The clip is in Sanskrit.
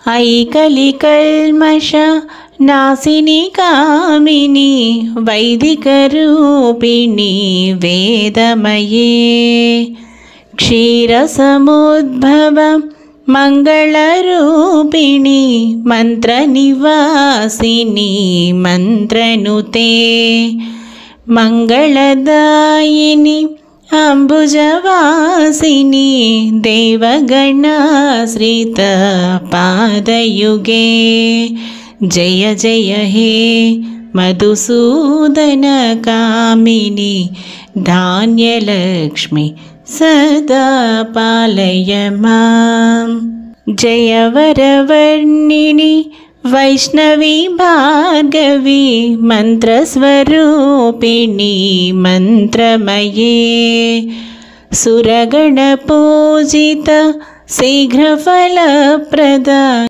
ऐकलिकल्मष नासिनी कामिनी वैदिकरूपिणी वेदमये क्षीरसमुद्भव मङ्गलरूपिणी मन्त्रनिवासिनी मन्त्रनुते मङ्गलदायिनी अम्बुजवासिनी देवगणाश्रितपादयुगे जय जय हे मधुसूदनकामिनी धान्यलक्ष्मी सदा पालय मां जय वरवर्णिनी वैष्णवी भार्गवी मन्त्रस्वरूपिणी मन्त्रमये सुरगणपूजित शीघ्रफलप्रदा